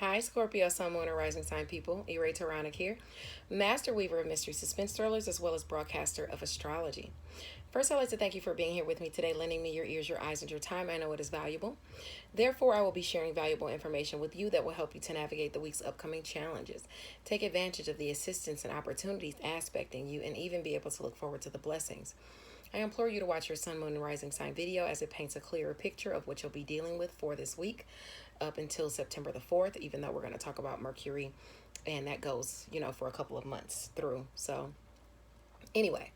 Hi, Scorpio, Sun, Moon, and Rising Sign people. Ere Taronic here, Master Weaver of Mystery Suspense Thrillers, as well as broadcaster of astrology. First, I'd like to thank you for being here with me today, lending me your ears, your eyes, and your time. I know it is valuable. Therefore, I will be sharing valuable information with you that will help you to navigate the week's upcoming challenges, take advantage of the assistance and opportunities aspecting you, and even be able to look forward to the blessings. I implore you to watch your Sun, Moon, and Rising Sign video as it paints a clearer picture of what you'll be dealing with for this week up until September the 4th, even though we're going to talk about Mercury, and that goes, for a couple of months through. So anyway,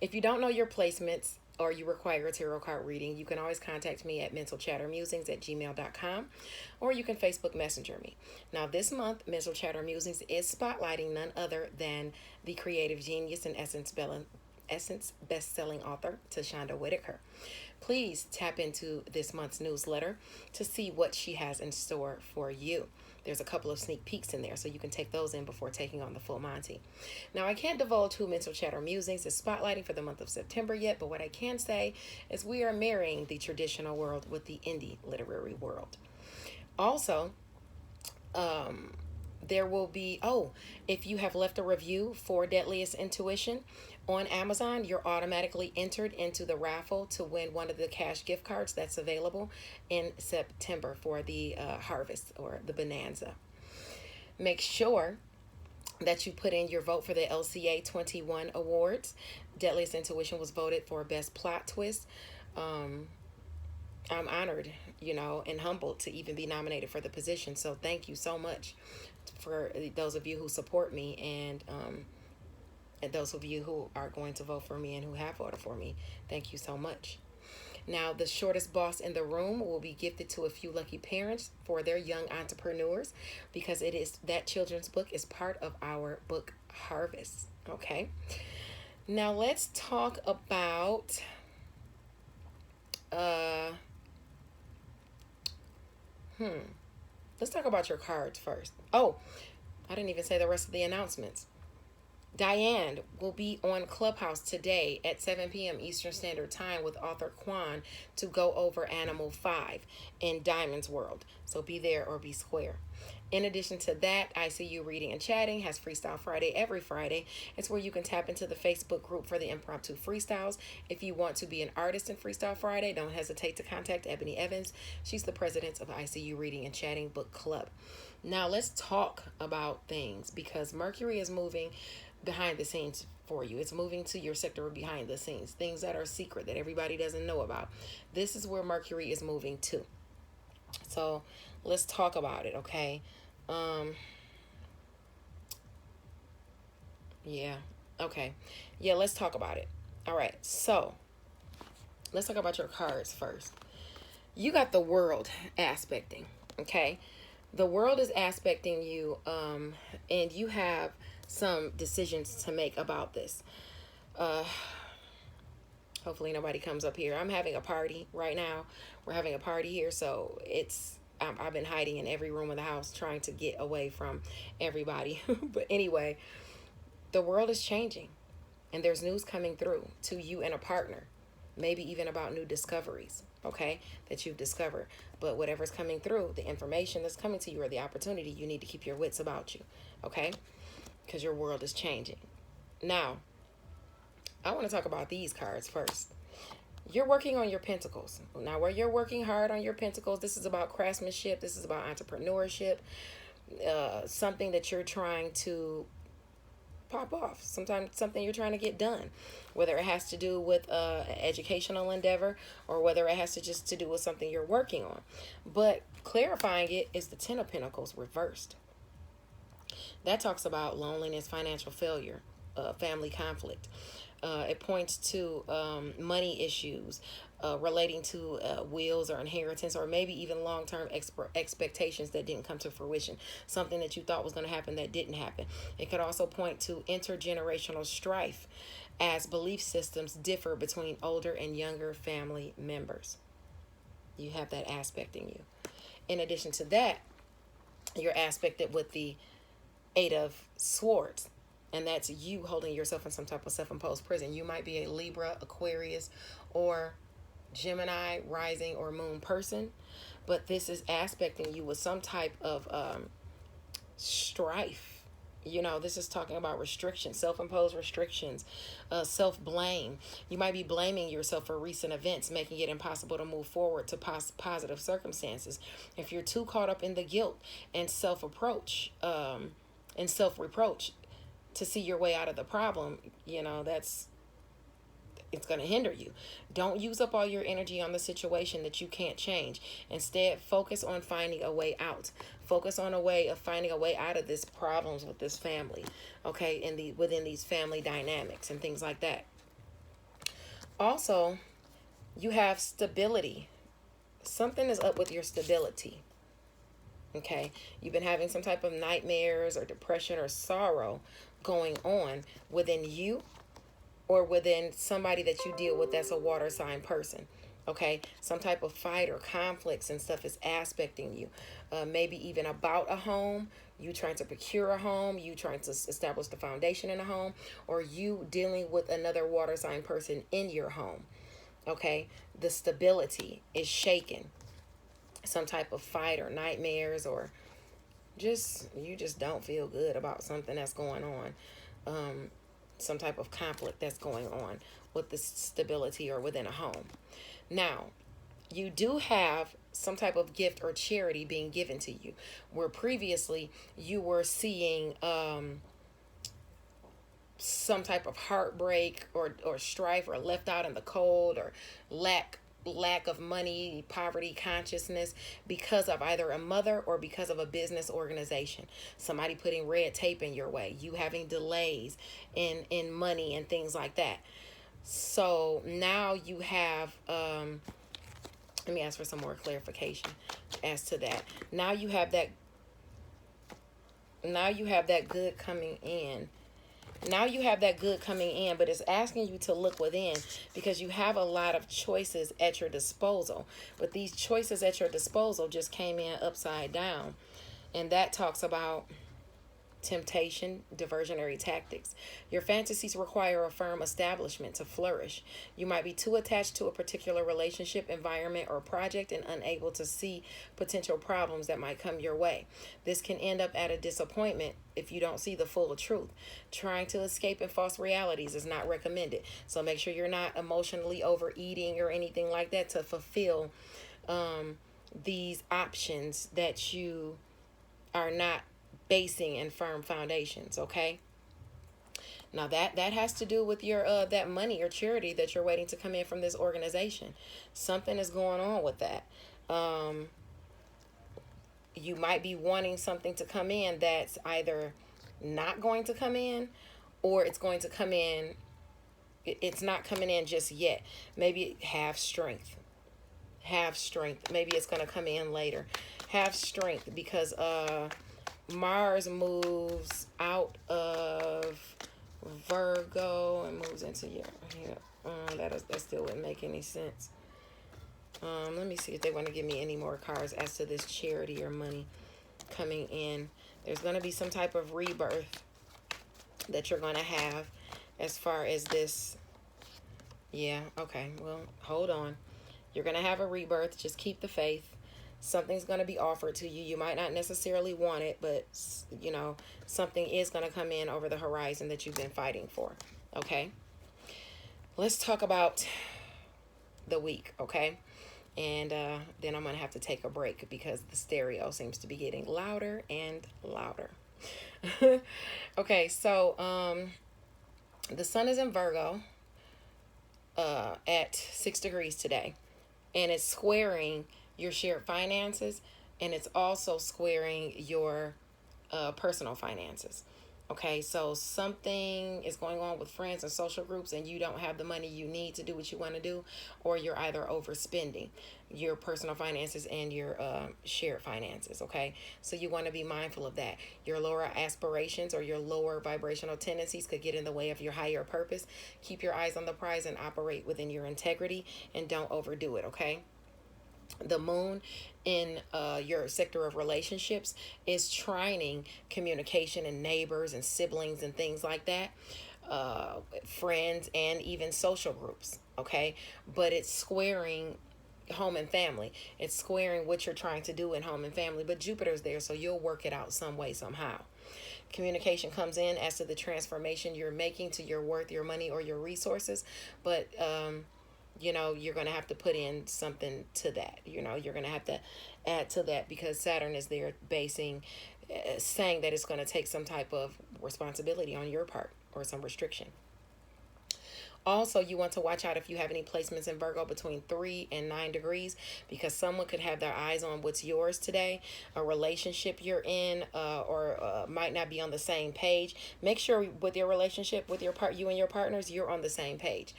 if you don't know your placements or you require a tarot card reading, you can always contact me at mentalchattermusings@gmail.com, or you can Facebook Messenger me. Now, this month, Mental Chatter Musings is spotlighting none other than the creative genius and Essence best-selling author Tashonda Whitaker. Please tap into this month's newsletter to see what she has in store for you. There's a couple of sneak peeks in there, so you can take those in before taking on the full Monty. Now, I can't divulge who Mental Chatter Musings is spotlighting for the month of September yet, but what I can say is we are marrying the traditional world with the indie literary world. Also, there will be, if you have left a review for Deadliest Intuition on Amazon, you're automatically entered into the raffle to win one of the cash gift cards that's available in September for the harvest or the bonanza. Make sure that you put in your vote for the LCA 21 awards. Deadliest Intuition was voted for best plot twist. I'm honored, and humbled to even be nominated for the position. So thank you so much for those of you who support me, and those of you who are going to vote for me and who have voted for me. Thank you so much. Now, the shortest boss in the room will be gifted to a few lucky parents for their young entrepreneurs, because it is that children's book is part of our book harvest. Okay. Now let's talk about let's talk about your cards first. Oh, I didn't even say the rest of the announcements. Diane will be on Clubhouse today at 7 p.m. Eastern Standard Time with author Quan to go over Animal 5 in Diamond's World. So be there or be square. In addition to that, ICU Reading and Chatting has Freestyle Friday every Friday. It's where you can tap into the Facebook group for the impromptu freestyles. If you want to be an artist in Freestyle Friday, don't hesitate to contact Ebony Evans. She's the president of ICU Reading and Chatting Book Club. Now let's talk about things, because Mercury is moving behind the scenes for you. It's moving to your sector of behind the scenes, things that are secret that everybody doesn't know about. This is where Mercury is moving to. So let's talk about it, okay? Let's talk about it. All right, so let's talk about your cards first. You got the world aspecting, okay? The world is aspecting you, and you have some decisions to make about this. Hopefully nobody comes up here. I'm having a party right now. We're having a party here, so I've been hiding in every room of the house trying to get away from everybody. But anyway, the world is changing, and there's news coming through to you and a partner, maybe even about new discoveries, okay, that you've discovered. But whatever's coming through, the information that's coming to you or the opportunity, you need to keep your wits about you, okay, because your world is changing. Now, I want to talk about these cards first. You're working on your pentacles. Now, where you're working hard on your pentacles, this is about craftsmanship. This is about entrepreneurship. Something that you're trying to pop off. Sometimes something you're trying to get done, whether it has to do with an educational endeavor or whether it has to do with something you're working on. But clarifying it is the Ten of Pentacles reversed. That talks about loneliness, financial failure, family conflict. It points to money issues relating to wills or inheritance, or maybe even long-term expectations that didn't come to fruition. Something that you thought was going to happen that didn't happen. It could also point to intergenerational strife as belief systems differ between older and younger family members. You have that aspect in you. In addition to that, you're aspected with the Eight of Swords. And that's you holding yourself in some type of self-imposed prison. You might be a Libra, Aquarius, or Gemini, rising or moon person. But this is aspecting you with some type of strife. This is talking about restrictions, self-imposed restrictions, self-blame. You might be blaming yourself for recent events, making it impossible to move forward to positive circumstances. If you're too caught up in the guilt and self-reproach to see your way out of the problem, it's going to hinder you. Don't use up all your energy on the situation that you can't change. Instead, focus on finding a way out. Focus on a way of finding a way out of this problems with this family, okay, within these family dynamics and things like that. Also, you have stability. Something is up with your stability. Okay, you've been having some type of nightmares or depression or sorrow going on within you or within somebody that you deal with that's a water sign person. Okay, some type of fight or conflicts and stuff is aspecting you. Maybe even about a home, you trying to procure a home, you trying to establish the foundation in a home, or you dealing with another water sign person in your home. Okay, the stability is shaken. Some type of fight or nightmares, or you just don't feel good about something that's going on. Some type of conflict that's going on with the stability or within a home. Now, you do have some type of gift or charity being given to you, where previously you were seeing some type of heartbreak or strife or left out in the cold or lack of money, poverty consciousness because of either a mother or because of a business organization. Somebody putting red tape in your way, you having delays in money and things like that. So now you have let me ask for some more clarification as to that. Now you have that good coming in. Now you have that good coming in, but it's asking you to look within because you have a lot of choices at your disposal. But these choices at your disposal just came in upside down. And that talks about temptation, diversionary tactics. Your fantasies require a firm establishment to flourish. You might be too attached to a particular relationship, environment, or project and unable to see potential problems that might come your way. This can end up at a disappointment if you don't see the full truth. Trying to escape in false realities is not recommended. So make sure you're not emotionally overeating or anything like that to fulfill these options that you are not basing in firm foundations. Okay, now that has to do with your that money or charity that you're waiting to come in from this organization. Something is going on with that. You might be wanting something to come in that's either not going to come in, or it's going to come in, it's not coming in just yet. Maybe have strength. Maybe it's going to come in later. Have strength because Mars moves out of Virgo and moves into your that still wouldn't make any sense. Let me see if they want to give me any more cards as to this charity or money coming in. There's going to be some type of rebirth that you're going to have as far as this. Yeah, okay. Well, hold on. You're going to have a rebirth. Just keep the faith. Something's going to be offered to you. You might not necessarily want it, but, something is going to come in over the horizon that you've been fighting for. Okay? Let's talk about the week, okay? And then I'm going to have to take a break because the stereo seems to be getting louder and louder. Okay, so the sun is in Virgo at 6 degrees today. And it's squaring your shared finances, and it's also squaring your personal finances. Okay, so something is going on with friends and social groups, and you don't have the money you need to do what you want to do, or you're either overspending your personal finances and your shared finances. Okay, so you want to be mindful of that. Your lower aspirations or your lower vibrational tendencies could get in the way of your higher purpose. Keep your eyes on the prize and operate within your integrity, and don't overdo it. Okay. The moon in your sector of relationships is trining communication and neighbors and siblings and things like that, friends and even social groups. Okay, but it's squaring home and family. It's squaring what you're trying to do in home and family, but Jupiter's there, so you'll work it out some way, somehow. Communication comes in as to the transformation you're making to your worth, your money, or your resources, but you're going to have to put in something to that. You're going to have to add to that, because Saturn is there saying that it's going to take some type of responsibility on your part, or some restriction. Also, you want to watch out if you have any placements in Virgo between 3 and 9 degrees, because someone could have their eyes on what's yours today, a relationship you're in, or might not be on the same page. Make sure with your relationship, with you and your partners, you're on the same page.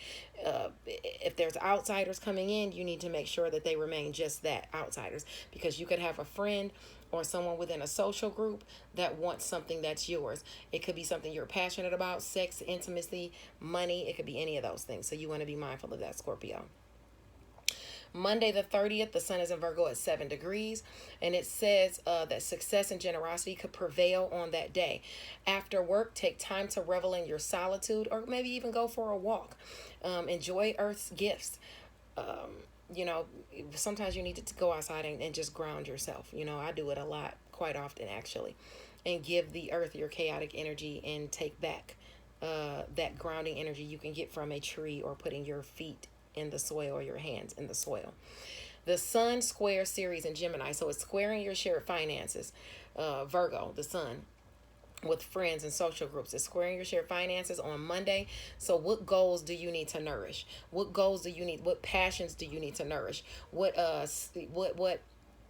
If there's outsiders coming in, you need to make sure that they remain just that, outsiders, because you could have a friend or someone within a social group that wants something that's yours. It could be something you're passionate about: sex, intimacy, money. It could be any of those things. So you want to be mindful of that, Scorpio. Monday the 30th, the sun is in Virgo at 7 degrees, and it says that success and generosity could prevail on that day. After work, take time to revel in your solitude, or maybe even go for a walk. Enjoy Earth's gifts. Sometimes you need to go outside and just ground yourself. I do it a lot, quite often actually, and give the earth your chaotic energy and take back that grounding energy you can get from a tree, or putting your feet in the soil or your hands in the soil. The sun square Ceres in Gemini, so it's squaring your shared finances. Virgo, the sun, with friends and social groups. It's squaring your shared finances on Monday. So what goals do you need to nourish? What passions do you need to nourish? What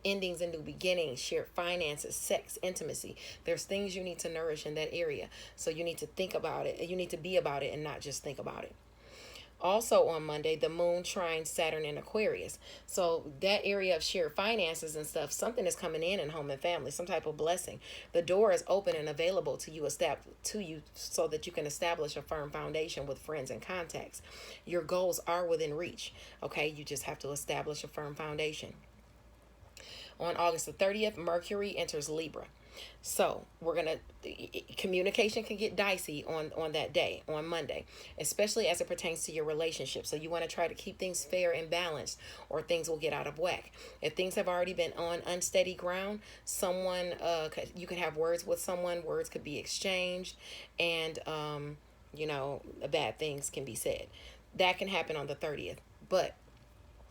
endings and new beginnings, shared finances, sex, intimacy. There's things you need to nourish in that area. So you need to think about it. You need to be about it and not just think about it. Also on Monday, the moon trines Saturn in Aquarius. So that area of shared finances and stuff, something is coming in home and family, some type of blessing. The door is open and available to you, so that you can establish a firm foundation with friends and contacts. Your goals are within reach. Okay, you just have to establish a firm foundation. On August the 30th, Mercury enters Libra. So communication can get dicey on that day, on Monday, especially as it pertains to your relationship. So you want to try to keep things fair and balanced, or things will get out of whack. If things have already been on unsteady ground, you could have words with someone, words could be exchanged, and bad things can be said. That can happen on the 30th. But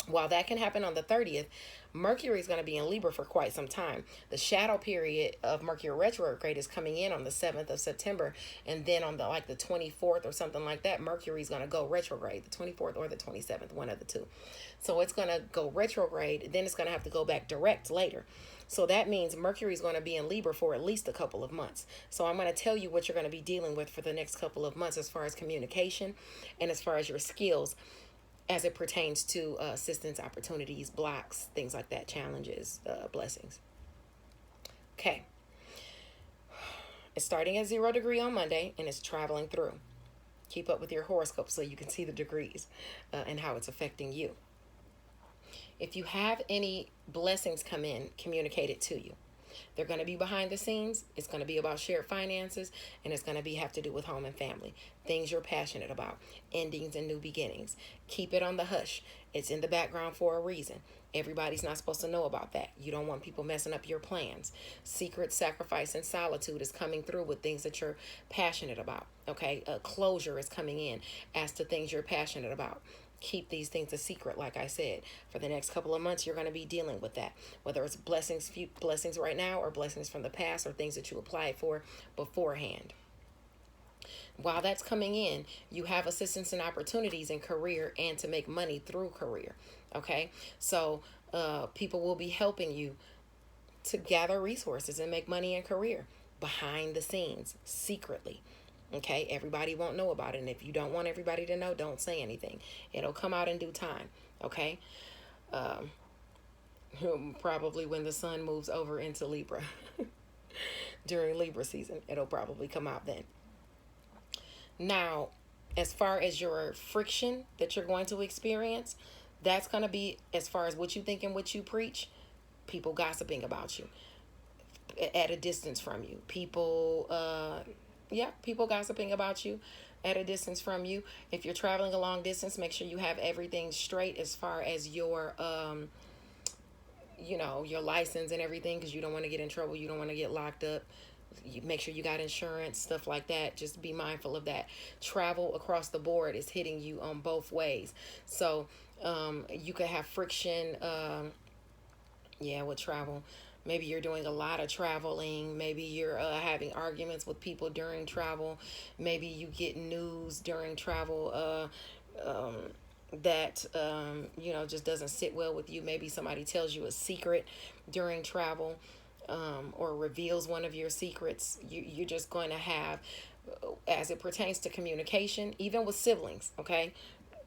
while that can happen on the 30th, Mercury is going to be in Libra for quite some time. The shadow period of Mercury retrograde is coming in on the 7th of September. And then on the 24th or something like that, Mercury is going to go retrograde, the 24th or the 27th, one of the two. So it's going to go retrograde. Then it's going to have to go back direct later. So that means Mercury is going to be in Libra for at least a couple of months. So I'm going to tell you what you're going to be dealing with for the next couple of months, as far as communication and as far as your skills, as it pertains to assistance, opportunities, blocks, things like that, challenges, blessings. Okay. It's starting at 0 degree on Monday, and it's traveling through. Keep up with your horoscope so you can see the degrees and how it's affecting you. If you have any blessings come in, communicate it to you. They're going to be behind the scenes. It's going to be about shared finances, and it's going to have to do with home and family, things you're passionate about, endings and new beginnings. Keep it on the hush. It's in the background for a reason. Everybody's not supposed to know about that. You don't want people messing up your plans. Secret sacrifice and solitude is coming through with things that you're passionate about. Okay, closure is coming in as to things you're passionate about. Keep these things a secret. Like I said, for the next couple of months, you're going to be dealing with that, whether it's blessings right now, or blessings from the past, or things that you applied for beforehand. While that's coming in, you have assistance and opportunities in career, and to make money through career. Okay, so people will be helping you to gather resources and make money in career behind the scenes, secretly. Okay, everybody won't know about it. And if you don't want everybody to know, don't say anything. It'll come out in due time. Okay. Probably when the sun moves over into Libra. During Libra season, it'll probably come out then. Now, as far as your friction that you're going to experience, that's going to be as far as what you think and what you preach. People gossiping about you at a distance from you. People Yeah, people gossiping about you at a distance from you. If you're traveling a long distance, make sure you have everything straight as far as your your license and everything, because you don't want to get in trouble. You don't want to get locked up. You make sure you got insurance, stuff like that. Just be mindful of that. Travel across the board is hitting you on both ways. So you could have friction, with travel. Maybe you're doing a lot of traveling. Maybe you're having arguments with people during travel. Maybe you get news during travel that just doesn't sit well with you. Maybe somebody tells you a secret during travel, or reveals one of your secrets. You're just going to have, as it pertains to communication, even with siblings, okay?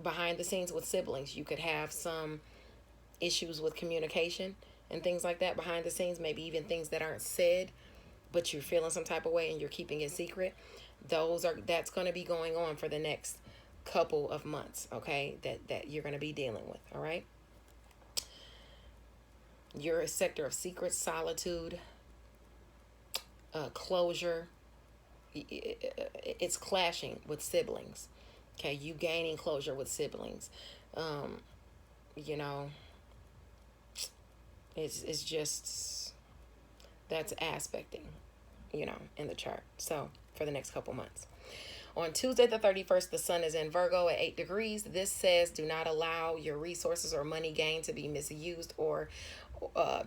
Behind the scenes with siblings, you could have some issues with communication and things like that behind the scenes, maybe even things that aren't said, but you're feeling some type of way and you're keeping it secret. That's going to be going on for the next couple of months, okay? That you're going to be dealing with, all right? Your sector of secrets, solitude, closure, it's clashing with siblings. Okay, you gaining closure with siblings. You know, it's just, that's aspecting, in the chart. So for the next couple months. On Tuesday the 31st, the sun is in Virgo at 8 degrees. This says do not allow your resources or money gain to be misused or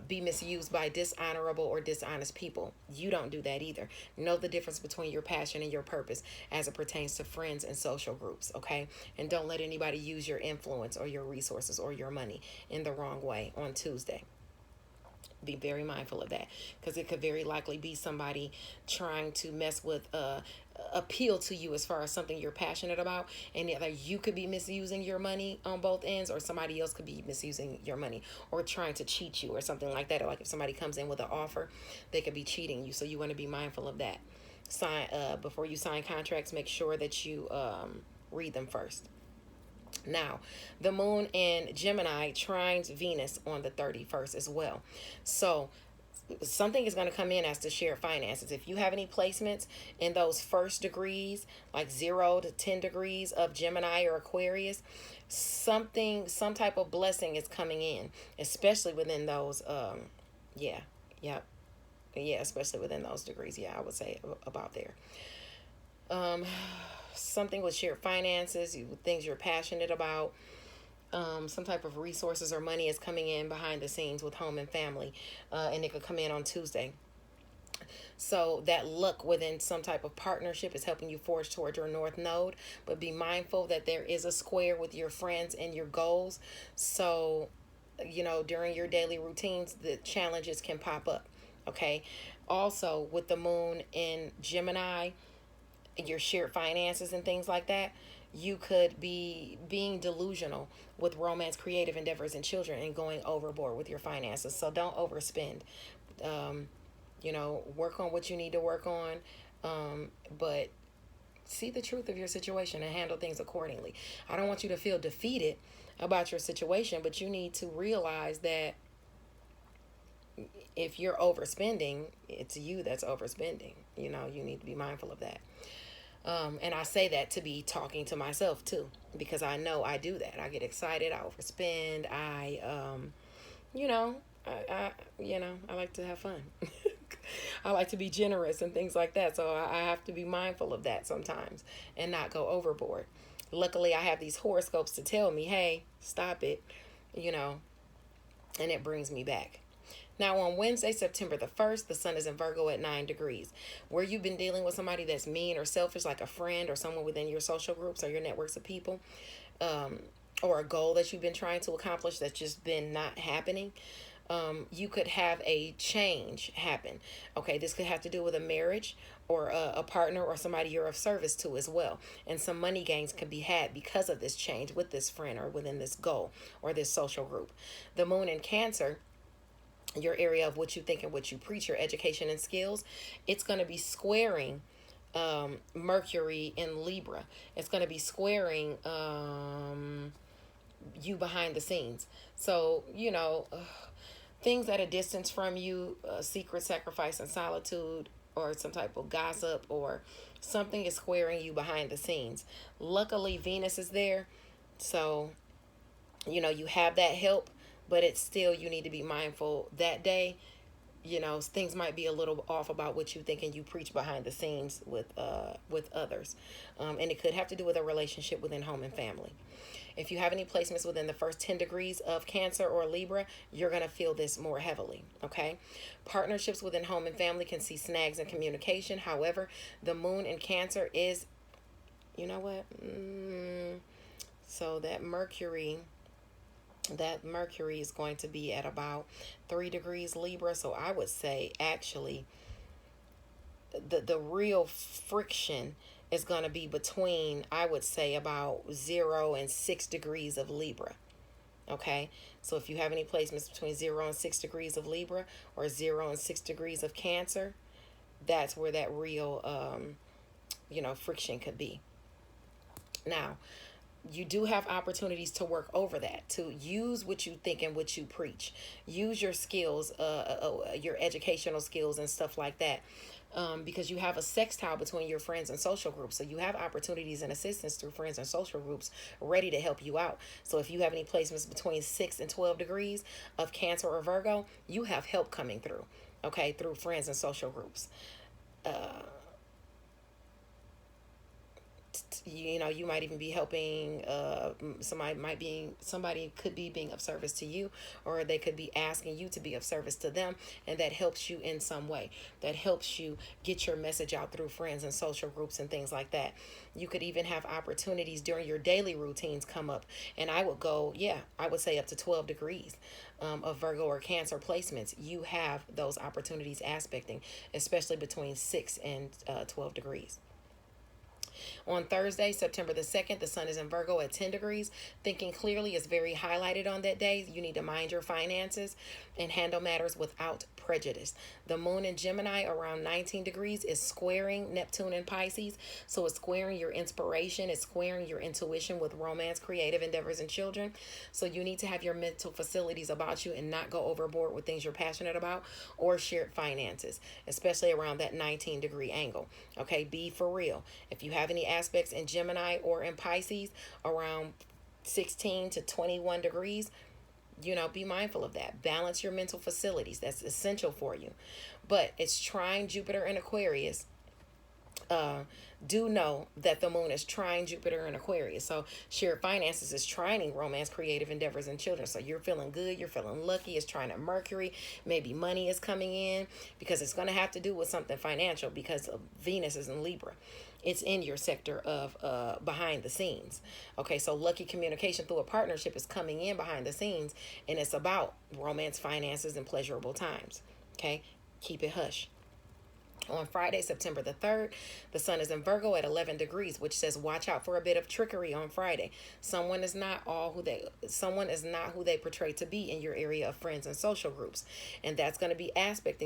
be misused by dishonorable or dishonest people. You don't do that either. Know the difference between your passion and your purpose as it pertains to friends and social groups, okay? And don't let anybody use your influence or your resources or your money in the wrong way on Tuesday. Be very mindful of that, because it could very likely be somebody trying to mess with appeal to you as far as something you're passionate about, and either you could be misusing your money on both ends, or somebody else could be misusing your money or trying to cheat you or something like that. Or like if somebody comes in with an offer, they could be cheating you. So you want to be mindful of that. Before you sign contracts, make sure that you read them first. Now, the moon in Gemini trines Venus on the 31st as well. So something is going to come in as to share finances. If you have any placements in those first degrees, like 0 to 10 degrees of Gemini or Aquarius, some type of blessing is coming in, especially within those, especially within those degrees. Yeah, I would say about there. Something with shared finances, things you're passionate about, some type of resources or money is coming in behind the scenes with home and family, and it could come in on Tuesday. So that luck within some type of partnership is helping you forge toward your North Node, but be mindful that there is a square with your friends and your goals. So, during your daily routines, the challenges can pop up, okay? Also, with the moon in Gemini, your shared finances and things like that, you could be being delusional with romance, creative endeavors, and children, and going overboard with your finances. So don't overspend. Work on what you need to work on, but see the truth of your situation and handle things accordingly. I don't want you to feel defeated about your situation, but you need to realize that if you're overspending, it's you that's overspending. You need to be mindful of that. And I say that to be talking to myself too, because I know I do that. I get excited. I overspend. I like to have fun. I like to be generous and things like that. So I have to be mindful of that sometimes and not go overboard. Luckily, I have these horoscopes to tell me, hey, stop it, and it brings me back. Now, on Wednesday, September the 1st, the sun is in Virgo at 9 degrees. Where you've been dealing with somebody that's mean or selfish, like a friend or someone within your social groups or your networks of people, or a goal that you've been trying to accomplish that's just been not happening, you could have a change happen. Okay, this could have to do with a marriage or a partner or somebody you're of service to as well. And some money gains can be had because of this change with this friend or within this goal or this social group. The moon in Cancer, your area of what you think and what you preach, your education and skills, it's going to be squaring Mercury in Libra. It's going to be squaring you behind the scenes. So, things at a distance from you, secret, sacrifice, and solitude, or some type of gossip, or something is squaring you behind the scenes. Luckily, Venus is there. So, you have that help, but it's still, you need to be mindful that day. Things might be a little off about what you think and you preach behind the scenes with others. And it could have to do with a relationship within home and family. If you have any placements within the first 10 degrees of Cancer or Libra, you're going to feel this more heavily, okay? Partnerships within home and family can see snags in communication. However, the moon in Cancer is, you know what? So that Mercury is going to be at about 3 degrees Libra. So I would say actually the real friction is going to be between, I would say, about 0 and 6 degrees of Libra. Okay, so if you have any placements between 0 and 6 degrees of Libra, or 0 and 6 degrees of Cancer, that's where that real friction could be. Now, you do have opportunities to work over that, to use what you think and what you preach. Use your skills, your educational skills and stuff like that. Because you have a sextile between your friends and social groups. So you have opportunities and assistance through friends and social groups ready to help you out. So if you have any placements between 6 and 12 degrees of Cancer or Virgo, you have help coming through, okay, through friends and social groups. You might even be helping somebody could be being of service to you, or they could be asking you to be of service to them, and that helps you in some way. That helps you get your message out through friends and social groups and things like that. You could even have opportunities during your daily routines come up, and I would say up to 12 degrees of Virgo or Cancer placements. You have those opportunities aspecting, especially between 6 and 12 degrees. On Thursday, September the 2nd, the sun is in Virgo at 10 degrees. Thinking clearly is very highlighted on that day. You need to mind your finances and handle matters without prejudice. The moon in Gemini around 19 degrees is squaring Neptune and Pisces. So it's squaring your inspiration. It's squaring your intuition with romance, creative endeavors, and children. So you need to have your mental facilities about you and not go overboard with things you're passionate about, or shared finances, especially around that 19-degree angle. Okay, be for real. If you have any aspects in Gemini or in Pisces around 16 to 21 degrees, be mindful of that. Balance your mental facilities. That's essential for you. But it's trine Jupiter in Aquarius. Do know that the moon is trine Jupiter in Aquarius. So shared finances is trining romance, creative endeavors, and children. So you're feeling good. You're feeling lucky. It's trining Mercury. Maybe money is coming in, because it's going to have to do with something financial, because of Venus is in Libra. It's in your sector of behind the scenes. Okay, so lucky communication through a partnership is coming in behind the scenes, and it's about romance, finances, and pleasurable times. Okay, keep it hush. On Friday, September the 3rd, the sun is in Virgo at 11 degrees, which says watch out for a bit of trickery on Friday. Someone is not who they portray to be in your area of friends and social groups. And that's going to be aspecting